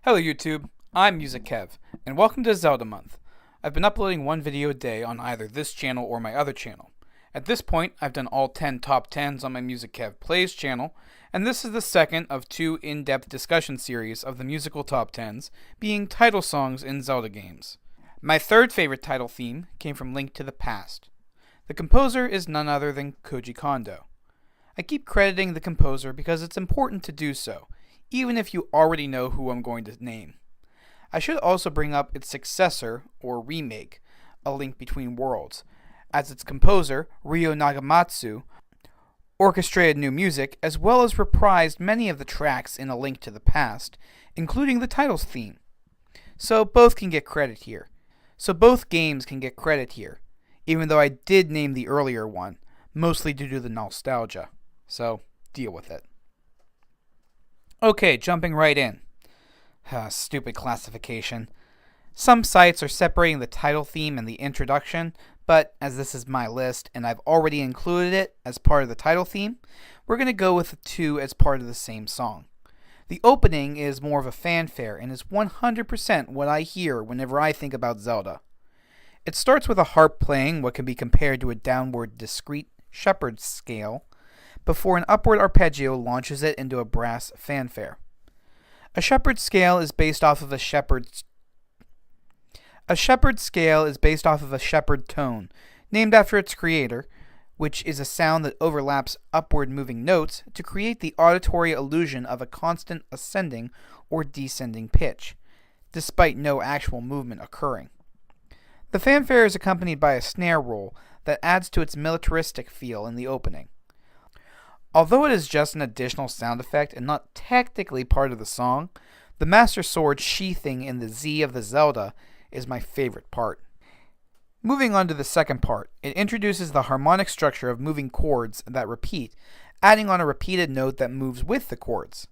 Hello YouTube, I'm Musikev, and welcome to Zelda Month. I've been uploading one video a day on either this channel or my other channel. At this point, I've done all 10 top 10s on my Musikev Plays channel, and this is the second of two in-depth discussion series of the musical top 10s, being title songs in Zelda games. My third favorite title theme came from Link to the Past. The composer is none other than Koji Kondo. I keep crediting the composer because it's important to do so, even if you already know who I'm going to name. I should also bring up its successor, or remake, A Link Between Worlds, as its composer, Ryo Nagamatsu, orchestrated new music as well as reprised many of the tracks in A Link to the Past, including the title's theme. So both games can get credit here, even though I did name the earlier one, mostly due to the nostalgia. So, deal with it. Okay, jumping right in. Stupid classification. Some sites are separating the title theme and the introduction, but as this is my list and I've already included it as part of the title theme, we're going to go with the two as part of the same song. The opening is more of a fanfare and is 100% what I hear whenever I think about Zelda. It starts with a harp playing what can be compared to a downward discrete shepherd's scale, before an upward arpeggio launches it into a brass fanfare. A shepherd's scale is based off of a shepherd tone, named after its creator, which is a sound that overlaps upward moving notes to create the auditory illusion of a constant ascending or descending pitch, despite no actual movement occurring. The fanfare is accompanied by a snare roll that adds to its militaristic feel in the opening. Although it is just an additional sound effect and not technically part of the song, the Master Sword sheathing in the Z of the Zelda is my favorite part. Moving on to the second part, it introduces the harmonic structure of moving chords that repeat, adding on a repeated note that moves with the chords.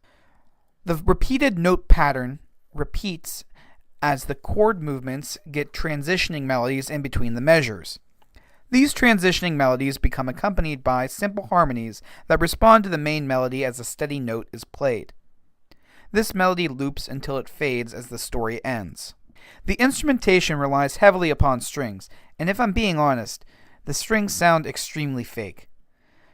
The repeated note pattern repeats as the chord movements get transitioning melodies in between the measures. These transitioning melodies become accompanied by simple harmonies that respond to the main melody as a steady note is played. This melody loops until it fades as the story ends. The instrumentation relies heavily upon strings, and if I'm being honest, the strings sound extremely fake.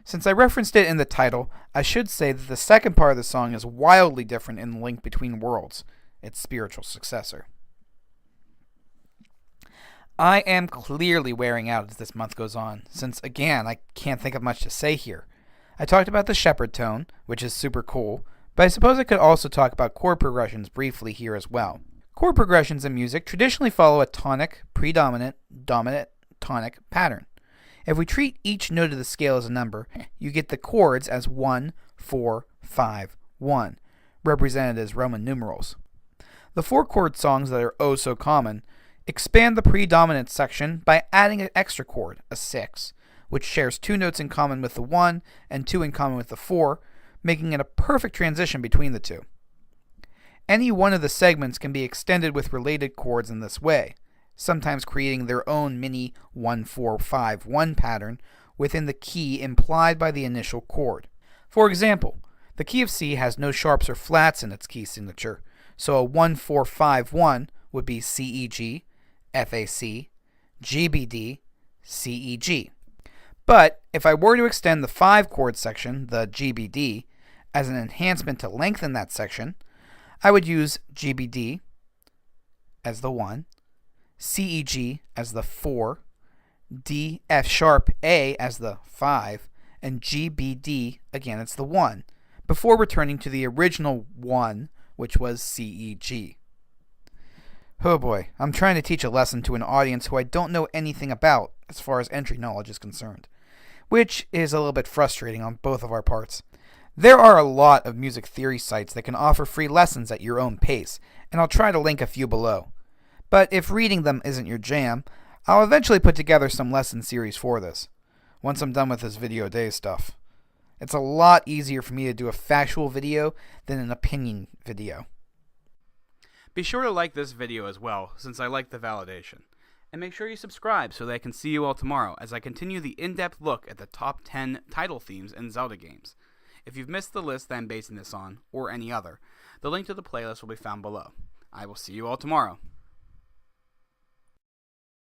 Since I referenced it in the title, I should say that the second part of the song is wildly different in Link Between Worlds, its spiritual successor. I am clearly wearing out as this month goes on, since again, I can't think of much to say here. I talked about the shepherd tone, which is super cool, but I suppose I could also talk about chord progressions briefly here as well. Chord progressions in music traditionally follow a tonic, predominant, dominant, tonic pattern. If we treat each note of the scale as a number, you get the chords as 1, 4, 5, 1, represented as Roman numerals. The 4-chord songs that are oh so common expand the predominant section by adding an extra chord, a 6, which shares 2 notes in common with the 1 and 2 in common with the 4, making it a perfect transition between the two. Any one of the segments can be extended with related chords in this way, sometimes creating their own mini 1-4-5-1 pattern within the key implied by the initial chord. For example, the key of C has no sharps or flats in its key signature, so a 1-4-5-1 would be C-E-G, F-A-C, G-B-D, C-E-G. But if I were to extend the 5-chord section, the G-B-D, as an enhancement to lengthen that section, I would use G-B-D as the 1, C-E-G as the 4, D, F sharp, A as the 5, and G-B-D, again it's the 1, before returning to the original 1, which was C-E-G. Oh boy, I'm trying to teach a lesson to an audience who I don't know anything about as far as entry knowledge is concerned, which is a little bit frustrating on both of our parts. There are a lot of music theory sites that can offer free lessons at your own pace, and I'll try to link a few below. But if reading them isn't your jam, I'll eventually put together some lesson series for this, once I'm done with this video a day stuff. It's a lot easier for me to do a factual video than an opinion video. Be sure to like this video as well, since I like the validation. And make sure you subscribe so that I can see you all tomorrow as I continue the in-depth look at the top 10 title themes in Zelda games. If you've missed the list that I'm basing this on, or any other, The link to the playlist will be found below. I will see you all tomorrow.